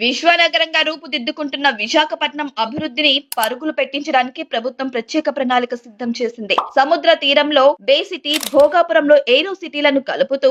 విశ్వనగరంగా రూపుదిద్దుకుంటున్న విశాఖపట్నం అభివృద్ధిని పరుగులు పెట్టించడానికి ప్రభుత్వం ప్రత్యేక ప్రణాళిక సిద్ధం చేసింది. సముద్ర తీరంలో బే సిటీ, భోగాపురంలో ఏరో సిటీలను కలుపుతూ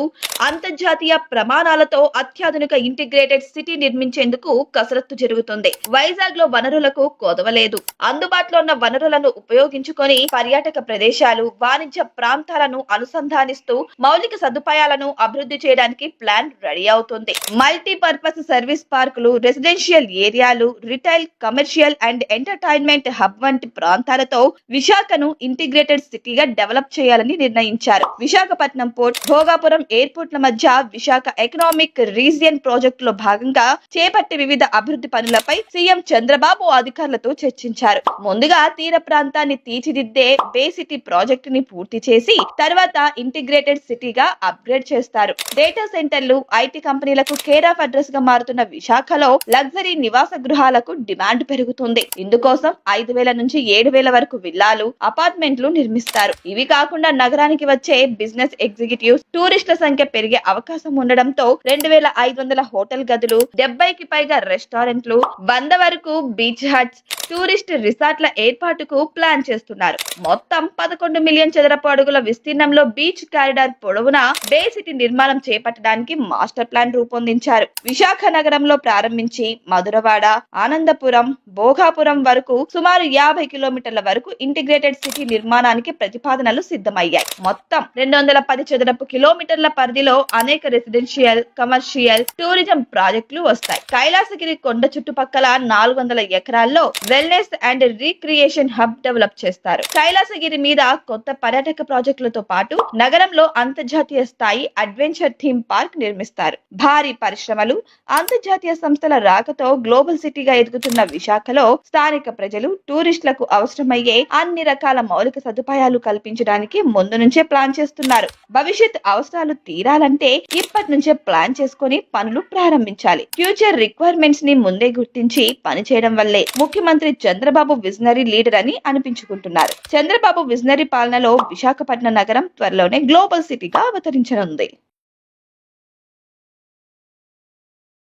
అంతర్జాతీయ ప్రమాణాలతో అత్యాధునిక ఇంటిగ్రేటెడ్ సిటీ నిర్మించేందుకు కసరత్తు జరుగుతుంది. వైజాగ్ లో వనరులకు కొదవలేదు. అందుబాటులో ఉన్న వనరులను ఉపయోగించుకొని పర్యాటక ప్రదేశాలు, వాణిజ్య ప్రాంతాలను అనుసంధానిస్తూ మౌలిక సదుపాయాలను అభివృద్ధి చేయడానికి ప్లాన్ రెడీ అవుతుంది. మల్టీపర్పస్ సర్వీస్ పార్కులు, రెసిడెన్షియల్ ఏరియాలు, retail, commercial and entertainment hub వంటి ప్రాంతాలతో విశాఖను ఇంటిగ్రేటెడ్ సిటీగా డెవలప్ చేయాలని నిర్ణయించారు. విశాఖపట్నం పోర్ట్, భోగాపురం ఎయిర్పోర్ట్ల మధ్య విశాఖ ఎకనామిక్ రీజియన్ ప్రాజెక్టులో భాగంగా చేపట్టే వివిధ అభివృద్ధి పనులపై సీఎం చంద్రబాబు అధికారులతో చర్చించారు. ముందుగా తీర ప్రాంతాన్ని తీర్చిదిద్దే బే సిటీ ప్రాజెక్టుని పూర్తి చేసి తర్వాత ఇంటిగ్రేటెడ్ సిటీగా అప్గ్రేడ్ చేస్తారు. డేటా సెంటర్లు, ఐటీ కంపెనీలకు కేర్ ఆఫ్ అడ్రస్ గా మారుతున్న విశాఖలో లగ్జరీ నివాస గృహాలకు డిమాండ్ పెరుగుతుంది. ఇందుకోసం 5,000 నుంచి 7,000 వరకు విల్లాలు, అపార్ట్మెంట్లు నిర్మిస్తారు. ఇవి కాకుండా నగరానికి వచ్చే బిజినెస్ ఎగ్జిక్యూటివ్స్, టూరిస్టుల సంఖ్య పెరిగే అవకాశం ఉండడంతో 2,500 హోటల్ గదులు, 70కి పైగా రెస్టారెంట్లు, 100 వరకు బీచ్ హట్స్, టూరిస్ట్ రిసార్ట్ల ఏర్పాటుకు ప్లాన్ చేస్తున్నారు. మొత్తం 11 మిలియన్ చదరపు అడుగుల విస్తీర్ణంలో బీచ్ కారిడార్ పొడవునా బే సిటీ నిర్మాణం చేపట్టడానికి మాస్టర్ ప్లాన్ రూపొందించారు. విశాఖ నగరంలో ప్రారంభించి మధురవాడ, ఆనందపురం, భోగాపురం వరకు సుమారు 50 కిలోమీటర్ల వరకు ఇంటిగ్రేటెడ్ సిటీ నిర్మాణానికి ప్రతిపాదనలు సిద్ధమయ్యాయి. మొత్తం 210 చదరపు కిలోమీటర్ల పరిధిలో అనేక రెసిడెన్షియల్, కమర్షియల్, టూరిజం ప్రాజెక్టులు వస్తాయి. కైలాసగిరి కొండ చుట్టుపక్కల 400 ఎకరాల్లో wellness and recreation hub develop చేస్తారు. కైలాసగిరి మీద కొత్త పర్యాటక ప్రాజెక్టులతో పాటు నగరంలో అంతర్జాతీయ స్థాయి అడ్వెంచర్ థీమ్ పార్క్ నిర్మిస్తారు. భారీ పరిశ్రమలు, అంతర్జాతీయ సంస్థల రాకతో గ్లోబల్ సిటీగా ఎదుగుతున్న విశాఖలో స్థానిక ప్రజలు, టూరిస్టులకు అవసరమయ్యే అన్ని రకాల మౌలిక సదుపాయాలు కల్పించడానికి ముందు నుంచే ప్లాన్ చేస్తున్నారు. భవిష్యత్ అవసరాలు తీరాలంటే ఇప్పటి నుంచే ప్లాన్ చేసుకుని పనులు ప్రారంభించాలి. ఫ్యూచర్ రిక్వైర్మెంట్స్ ని ముందే గుర్తించి పనిచేయడం వల్లే ముఖ్యమంత్రి చంద్రబాబు విజనరీ లీడర్ అని అనిపించుకుంటున్నారు. చంద్రబాబు విజనరీ పాలనలో విశాఖపట్నం నగరం త్వరలోనే గ్లోబల్ సిటీగా అవతరించనుంది.